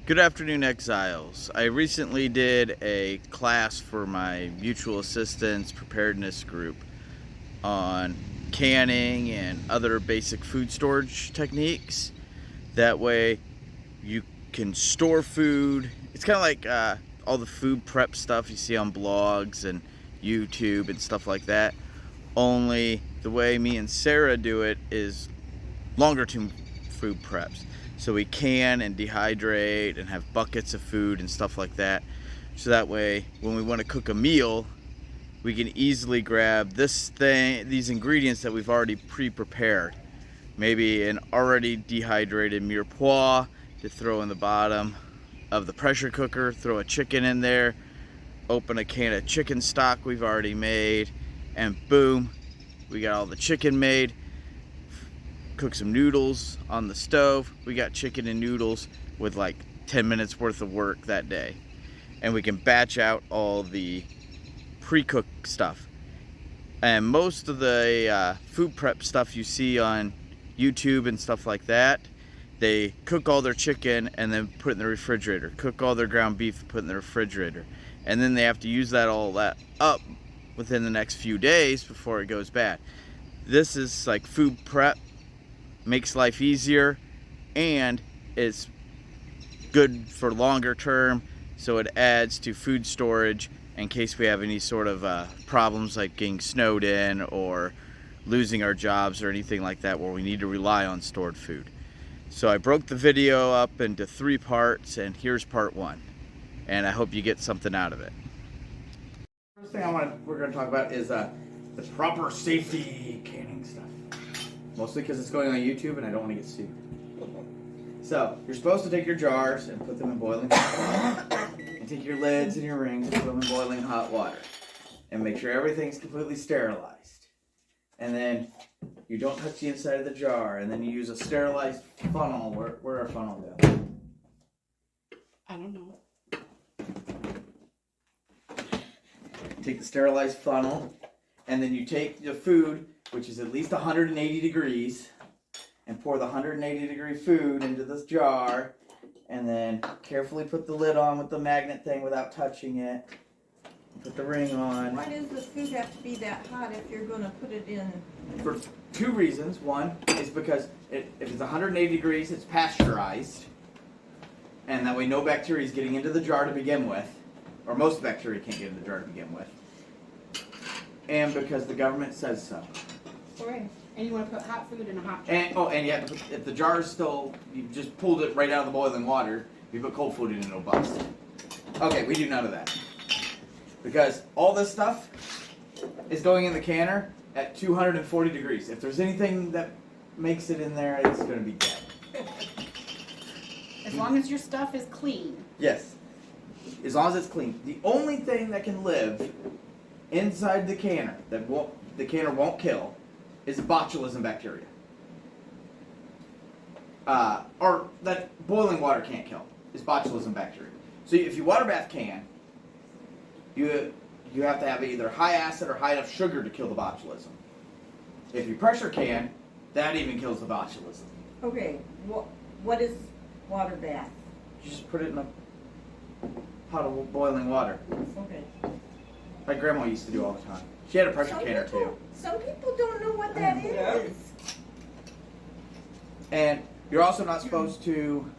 Good afternoon, Exiles. I recently did a class for my mutual assistance preparedness group on canning and other basic food storage techniques. That way you can store food. It's kind of like all the food prep stuff you see on blogs and YouTube and stuff like that. Only the way me and Sarah do it is longer term food preps. So we can and dehydrate and have buckets of food and stuff like that. So that way, when we want to cook a meal, we can easily grab these ingredients that we've already pre-prepared. Maybe an already dehydrated mirepoix to throw in the bottom of the pressure cooker, throw a chicken in there, open a can of chicken stock we've already made, and boom, we got all the chicken made. Cook some noodles on the stove. We got chicken and noodles with like 10 minutes worth of work that day. And we can batch out all the pre-cooked stuff. And most of the food prep stuff you see on YouTube and stuff like that, they cook all their chicken and then put it in the refrigerator. Cook all their ground beef and put it in the refrigerator. And then they have to use all that up within the next few days before it goes bad. This is like food prep, makes life easier, and it's good for longer term, so it adds to food storage in case we have any sort of problems like getting snowed in or losing our jobs or anything like that where we need to rely on stored food. So I broke the video up into 3 parts, and here's part 1, and I hope you get something out of it. First thing we're going to talk about is the proper safety canning stuff. Mostly because it's going on YouTube and I don't want to get sued. So, you're supposed to take your jars and put them in boiling hot water. And take your lids and your rings and put them in boiling hot water. And make sure everything's completely sterilized. And then you don't touch the inside of the jar. And then you use a sterilized funnel. Where our funnel go? I don't know. Take the sterilized funnel. And then you take the food, which is at least 180 degrees, and pour the 180 degree food into this jar, and then carefully put the lid on with the magnet thing without touching it. Put the ring on. Why does the food have to be that hot if you're going to put it in? For 2 reasons. One is because if it's 180 degrees, it's pasteurized, and that way no bacteria is getting into the jar to begin with, or most bacteria can't get in the jar to begin with, and because the government says so. Right. And you want to put hot food in a hot jar. And you have to put, if the jar is still, you just pulled it right out of the boiling water, if you put cold food in it, it'll bust. Okay, we do none of that. Because all this stuff is going in the canner at 240 degrees. If there's anything that makes it in there, it's going to be dead. As long as your stuff is clean. Yes. As long as it's clean. The only thing that can live inside the canner that the canner won't kill is botulism bacteria. Or that boiling water can't kill is botulism bacteria. So if you water bath can, you have to have either high acid or high enough sugar to kill the botulism. If you pressure can, that even kills the botulism. Okay, what is water bath? You just put it in a pot of boiling water. Okay. My grandma used to do all the time. She had a pressure canner too. Some people don't know what that is. And you're also not supposed to,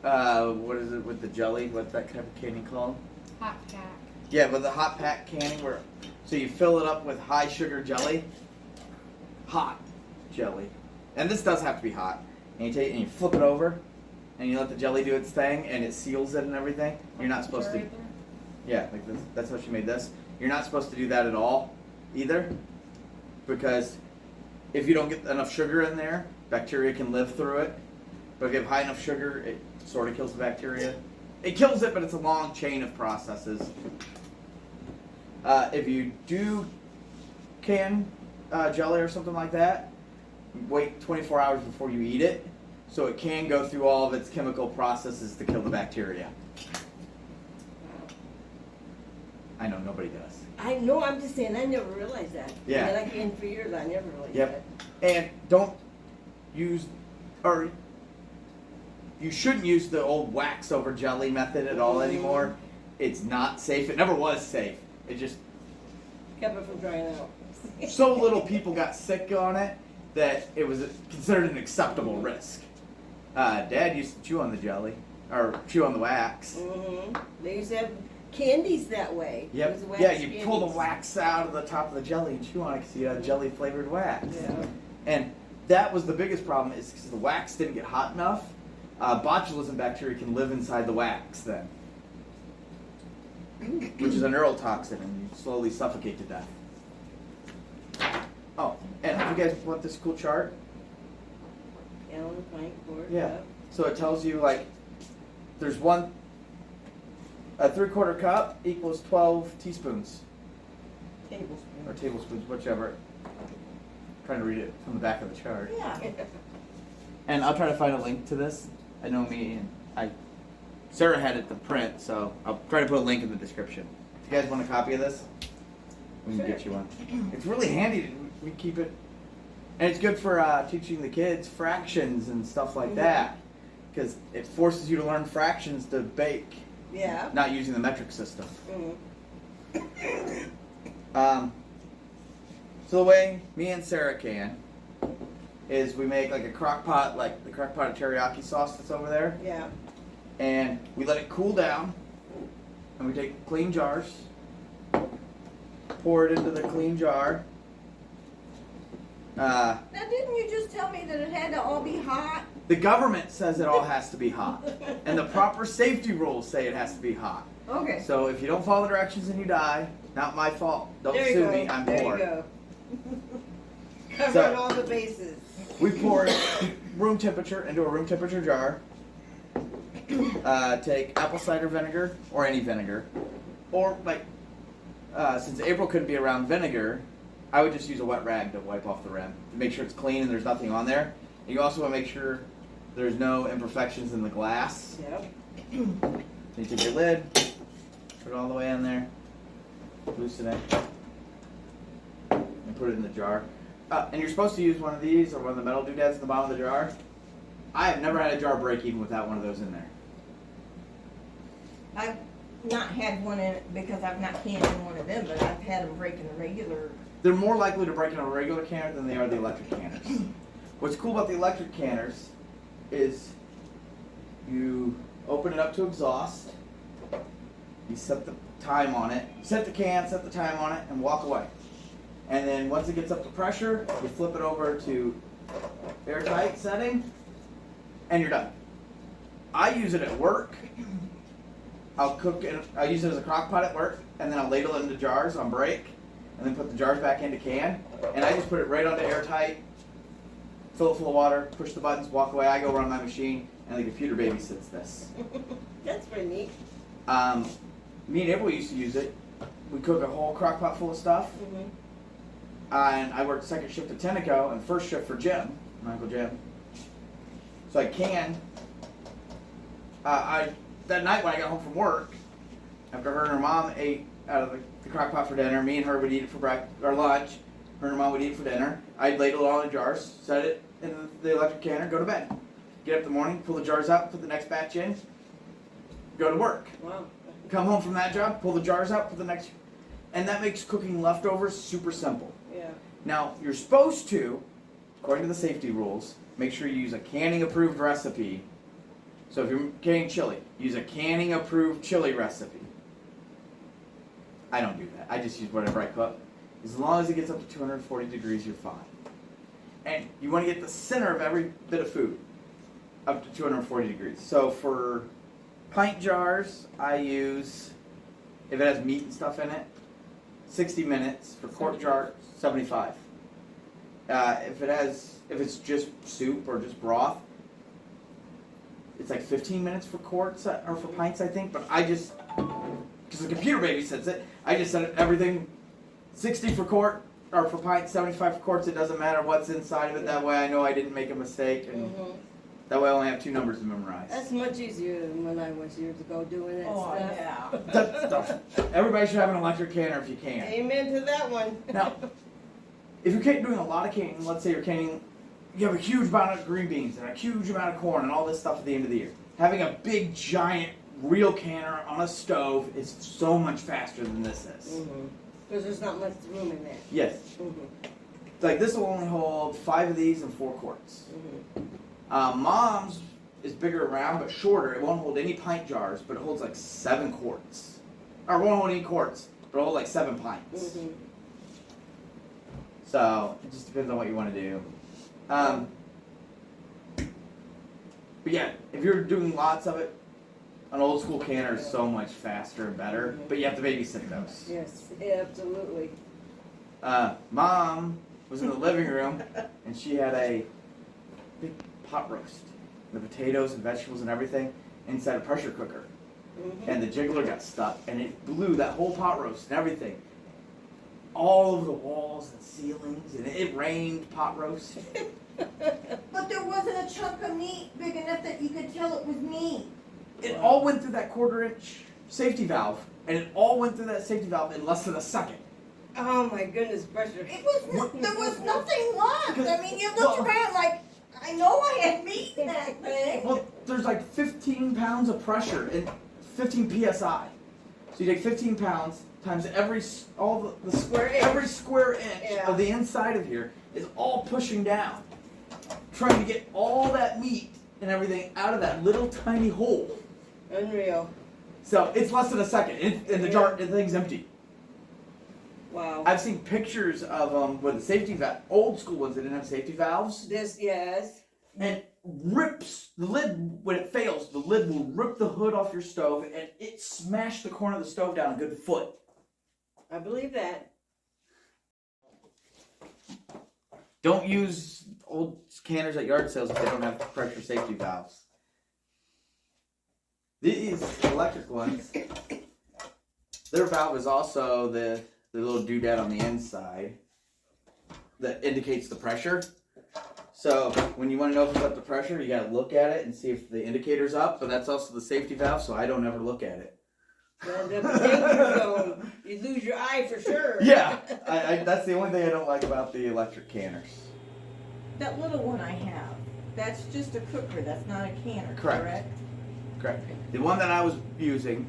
what is it with the jelly? What's that type of canning called? Hot pack. Yeah, with the hot pack canning, so you fill it up with high sugar jelly, hot jelly, and this does have to be hot. And you take it and you flip it over, and you let the jelly do its thing, and it seals it and everything. You're not supposed to. Yeah, like this. That's how she made this. You're not supposed to do that at all, either, because if you don't get enough sugar in there, bacteria can live through it. But if you have high enough sugar, it sort of kills the bacteria. It kills it, but it's a long chain of processes. If you do can jelly or something like that, wait 24 hours before you eat it, so it can go through all of its chemical processes to kill the bacteria. I know, nobody does. I know, I'm just saying, I never realized that. Yeah. And I came for years, I never realized Yep. And don't use, or you shouldn't use the old wax over jelly method at all anymore. It's not safe. It never was safe. It just Kept it from drying out. so little people got sick on it that it was considered an acceptable risk. Dad used to chew on the jelly or chew on the wax. They used to have candies that way. Yep. It was wax Yeah, you pull the candies. wax out of the top of the jelly and chew on it because you had jelly flavored wax. Yeah. And that was the biggest problem is because the wax didn't get hot enough. Botulism bacteria can live inside the wax then, which is a neurotoxin, and you slowly suffocate to death. Oh, and if you guys want this cool chart, Gallon, pint, quart. yeah. So it tells you like there's a 3/4 cup equals 12 teaspoons Tablespoon. or tablespoons, whichever. Trying to read it from the back of the chart. Yeah. And I'll try to find a link to this. I know Sarah had it to print, so I'll try to put a link in the description. If you guys want a copy of this, we can get you one. It's really handy. We keep it, and it's good for teaching the kids fractions and stuff like that, because it forces you to learn fractions to bake, Yeah. not using the metric system. So the way me and Sarah can is we make like a crock pot, like the crock pot of teriyaki sauce that's over there, Yeah. and we let it cool down, and we take clean jars, pour it into the clean jar. Now, didn't you just tell me that it had to all be hot? The government says it all has to be hot, and the proper safety rules say it has to be hot. Okay. So if you don't follow the directions and you die, not my fault. Don't There you sue go. me. I'm there poor. you go. Covering So- all the bases. We pour it room temperature into a room temperature jar. Take apple cider vinegar or any vinegar, or like since April couldn't be around vinegar, I would just use a wet rag to wipe off the rim to make sure it's clean and there's nothing on there. And you also want to make sure there's no imperfections in the glass. Yep. So you take your lid, put it all the way in there, loosen it, and put it in the jar. And you're supposed to use one of these or one of the metal doodads at the bottom of the jar. I have never had a jar break even without one of those in there. I've not had one in it because I've not canned in one of them, but I've had them break in a regular. They're more likely to break in a regular canner than they are the electric canners. What's cool about the electric canners is you open it up to exhaust, you set the time on it, set the can, set the time on it, and walk away. And then once it gets up to pressure, you flip it over to airtight setting, and you're done. I use it at work. I'll cook it, I'll use it as a crock pot at work, and then I'll ladle it into jars on break, and then put the jars back into can, and I just put it right onto airtight, fill it full of water, push the buttons, walk away. I go run my machine, and the computer babysits this. That's pretty neat. Me and April used to use it. We cook a whole crock pot full of stuff, and I worked second shift at Tenneco and first shift for Jim, my Uncle Jim. So I canned. That night when I got home from work, after her and her mom ate out of the crock pot for dinner, me and her would eat it for lunch. Her and her mom would eat it for dinner. I'd ladle it all in jars, set it in the electric canner, go to bed. Get up in the morning, pull the jars out, put the next batch in, go to work. Wow. Come home from that job, pull the jars out, put the next, and that makes cooking leftovers super simple. Yeah. Now, you're supposed to, according to the safety rules, make sure you use a canning approved recipe. So if you're canning chili, use a canning approved chili recipe. I don't do that. I just use whatever I cook. As long as it gets up to 240 degrees, you're fine. And you want to get the center of every bit of food up to 240 degrees. So for pint jars, I use, if it has meat and stuff in it, 60 minutes. For quart jar, 75. If it's just soup or just broth, it's like 15 minutes for quarts or for pints, I think. But I just, because the computer babysits it, I just set everything 60 for quart or for pints, 75 for quarts. It doesn't matter what's inside of it. That way I know I didn't make a mistake, and that way I only have 2 numbers to memorize. That's much easier than when I was years ago doing that stuff. yeah. Everybody should have an electric canner if you can. Amen to that one. Now, if you're doing a lot of canning, let's say you're canning you have a huge amount of green beans and a huge amount of corn and all this stuff at the end of the year. Having a big, giant, real canner on a stove is so much faster than this is. Because there's not much room in that. Yes. Like this will only hold 5 of these and 4 quarts. Mom's is bigger around but shorter. It won't hold any pint jars, but it holds like 7 quarts. Or it won't hold any quarts, but it'll hold like 7 pints. So it just depends on what you want to do. But yeah, if you're doing lots of it, an old school canner is so much faster and better. But you have to babysit those. Yes, absolutely. Mom was in the living room and she had a big pot roast, the potatoes and vegetables and everything inside a pressure cooker. And the jiggler got stuck and it blew that whole pot roast and everything all over the walls and ceilings, and it rained pot roast. But there wasn't a chunk of meat big enough that you could tell it was meat. It all went through that 1/4-inch safety valve, and it all went through that safety valve in less than a second. Oh my goodness, pressure. There was nothing left. I mean, you looked around like, I know I had meat in that thing. Well, there's like 15 pounds of pressure and 15 psi. So you take 15 pounds times every square inch of the inside of here is all pushing down, trying to get all that meat and everything out of that little tiny hole. Unreal. So it's less than a second, and the thing's empty. Wow. I've seen pictures of them with the safety valve, old school ones that didn't have safety valves. Yes. And rips the lid when it fails. The lid will rip the hood off your stove, and it smashed the corner of the stove down a good foot. I believe that. Don't use old canners at yard sales if they don't have pressure safety valves. These electric ones, their valve is also the little doodad on the inside that indicates the pressure. So when you want to know if it's up to pressure, you got to look at it and see if the indicator's up, but that's also the safety valve, so I don't ever look at it. You lose your eye for sure. Yeah, that's the only thing I don't like about the electric canners. That little one I have, that's just a cooker. That's not a canner, Correct. The one that I was using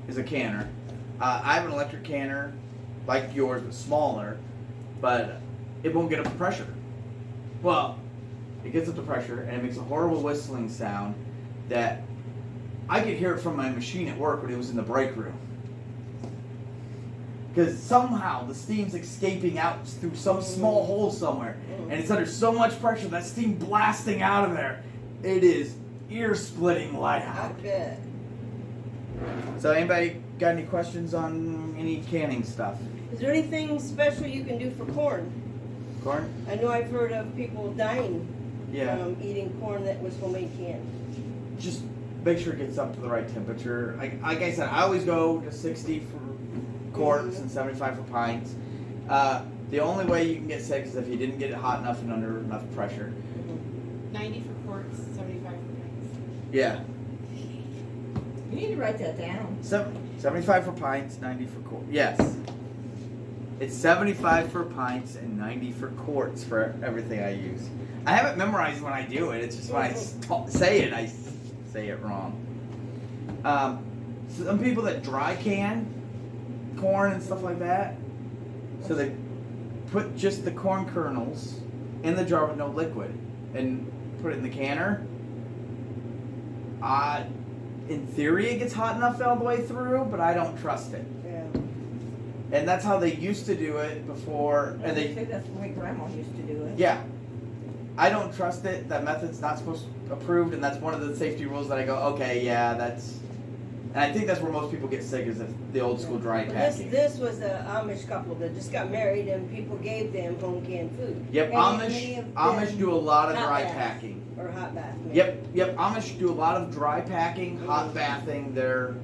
is a canner. I have an electric canner like yours, but smaller, but it won't get up to pressure. Well, it gets up to pressure and it makes a horrible whistling sound that I could hear it from my machine at work when it was in the break room. Because somehow the steam's escaping out through some small hole somewhere, and it's under so much pressure, that steam blasting out of there. It is ear-splitting loud. I bet. So anybody got any questions on any canning stuff? Is there anything special you can do for corn? Corn? I know I've heard of people dying Yeah. eating corn that was homemade canned. Just make sure it gets up to the right temperature. Like I said, I always go to 60 for quarts and 75 for pints. The only way you can get sick is if you didn't get it hot enough and under enough pressure. 90 for quarts, 75 for pints. Yeah. You need to write that down. 75 for pints, 90 for quarts. Yes. It's 75 for pints and 90 for quarts for everything I use. I have it memorized when I do it. It's just when I say it, I say it wrong. Some people that dry can corn and stuff like that, so they put just the corn kernels in the jar with no liquid and put it in the canner. In theory, it gets hot enough all the way through, but I don't trust it. Yeah. And that's how they used to do it before. And they say that's the way Grandma used to do it. Yeah. I don't trust it. That method's not supposed to approved, and that's one of the safety rules that I go, okay, yeah, that's. And I think that's where most people get sick is the old school dry packing. This was an Amish couple that just got married, and people gave them home canned food. Yep, Amish do a lot of dry packing. Or hot bath. Maybe. Yep. Amish do a lot of dry packing, hot bathing their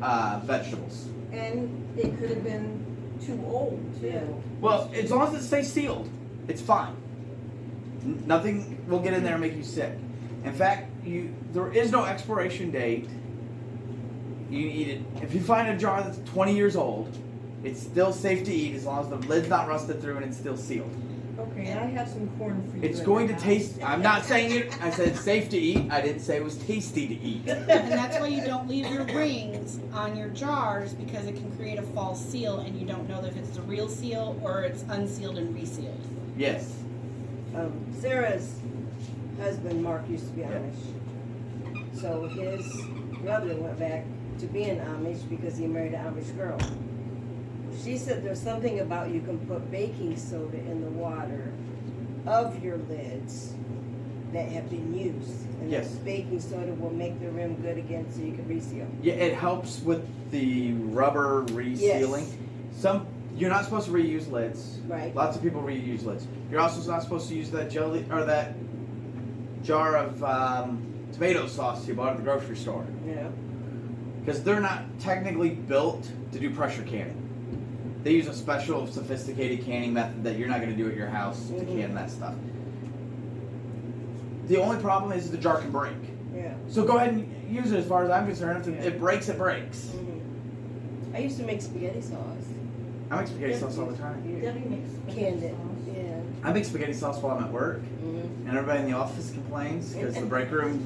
vegetables. And it could have been too old too. Yeah. Well, as long as it stays sealed, it's fine. Nothing will get in there and make you sick. In fact, there is no expiration date. You eat it. If you find a jar that's 20 years old, it's still safe to eat as long as the lid's not rusted through and it's still sealed. Okay, I have some corn for you. It's in going the to house. taste. I'm not saying it. I said it's safe to eat. I didn't say it was tasty to eat. And that's why you don't leave your rings on your jars, because it can create a false seal and you don't know if it's the real seal or it's unsealed and resealed. Yes. Sarah's husband, Mark, used to be Amish. So his brother went back to being Amish because he married an Amish girl. She said there's something about you can put baking soda in the water of your lids that have been used. And Yes. that baking soda will make the rim good again so you can reseal. Yeah, it helps with the rubber resealing. Yes. You're not supposed to reuse lids. Right. Lots of people reuse lids. You're also not supposed to use that jelly or that jar of tomato sauce you bought at the grocery store, Yeah. because they're not technically built to do pressure canning. They use a special, sophisticated canning method that you're not going to do at your house to can that stuff. The only problem is the jar can break. Yeah. So go ahead and use it as far as I'm concerned. If Yeah. it breaks, it breaks. Mm-hmm. I used to make spaghetti sauce. I make spaghetti sauce all the time. Debbie makes Canned it. sauce. Yeah. I make spaghetti sauce while I'm at work, Mm-hmm. and everybody in the office complains because the break room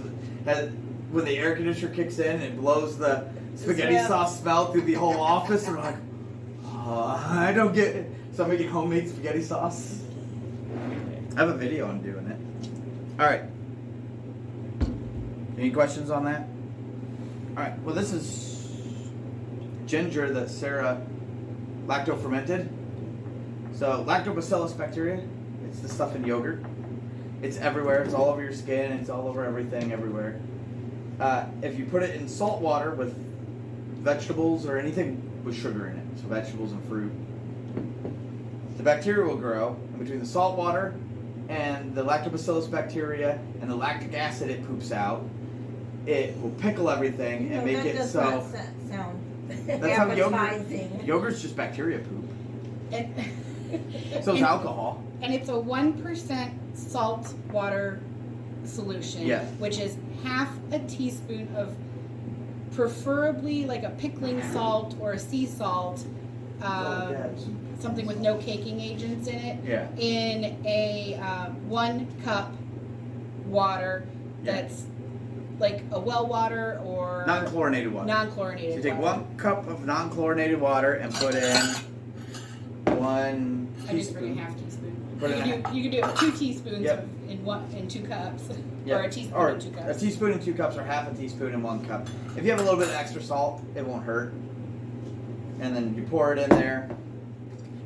when the air conditioner kicks in, it blows the spaghetti smell. sauce smell through the whole office, and we're like, oh, I don't get it. So I'm making homemade spaghetti sauce. I have a video on doing it. All right. Any questions on that? All right. Well, this is ginger that Sarah lacto fermented. So lactobacillus bacteria, it's the stuff in yogurt. It's everywhere. It's all over your skin. It's all over everything, everywhere. If you put it in salt water with vegetables or anything with sugar in it, so vegetables and fruit, the bacteria will grow. And between the salt water and the lactobacillus bacteria and the lactic acid it poops out, it will pickle everything and No, make that it does so. not sound That's how yogurt. appetizing. Yogurt's just bacteria poop. And, So is alcohol. and it's a 1% salt water solution, Yes. which is half a teaspoon of preferably like a pickling salt or a sea salt, something with no caking agents in it, Yeah. in a 1 cup water Yeah. that's like a well water or Non-chlorinated water. non-chlorinated So you take water. 1 cup of non-chlorinated water and put in 1 I just bring a teaspoon. half teaspoon. Put in You can do 2 teaspoons Yep. in 2 cups, Yeah. or a teaspoon Or in 2 a cups. teaspoon in 2 cups, or half a teaspoon in 1 cup. If you have a little bit of extra salt, it won't hurt. And then you pour it in there.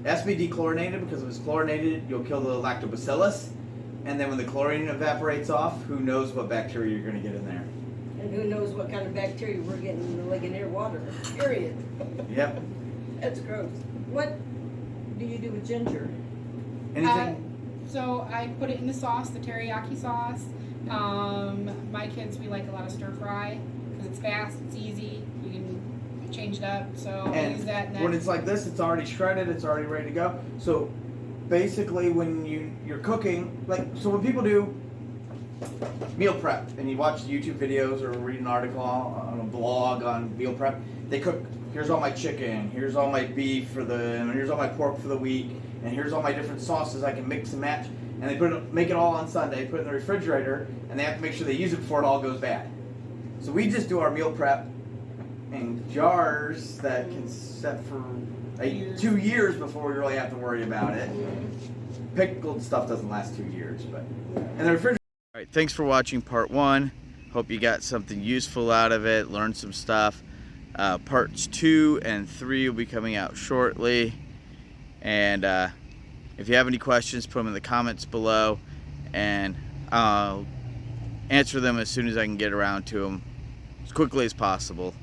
It has to be dechlorinated, because if it's chlorinated, you'll kill the lactobacillus. And then when the chlorine evaporates off, who knows what bacteria you're going to get in there. And who knows what kind of bacteria we're getting in the Ligonier water. Period. Yep. That's gross. What do you do with ginger? Anything? So I put it in the sauce, the teriyaki sauce. My kids, we like a lot of stir fry because it's fast, it's easy. You can change it up. So I use that. And when it's like this, it's already shredded, it's already ready to go. So basically when you're cooking, so when people do meal prep and you watch YouTube videos or read an article on a blog on meal prep, they cook, here's all my chicken, here's all my beef and here's all my pork for the week, and here's all my different sauces I can mix and match, and they make it all on Sunday, put it in the refrigerator, and they have to make sure they use it before it all goes bad. So we just do our meal prep in jars that can set for 2 years before we really have to worry about it. Pickled stuff doesn't last 2 years, but in the refrigerator. All right, thanks for watching part 1. Hope you got something useful out of it, learned some stuff. Parts 2 and 3 will be coming out shortly. And if you have any questions, put them in the comments below, and I'll answer them as soon as I can get around to them, as quickly as possible.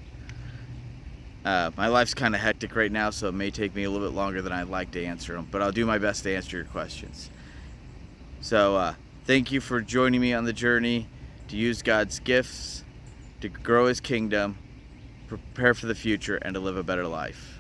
My life's kind of hectic right now, so it may take me a little bit longer than I'd like to answer them, but I'll do my best to answer your questions. So thank you for joining me on the journey to use God's gifts to grow His kingdom, prepare for the future, and to live a better life.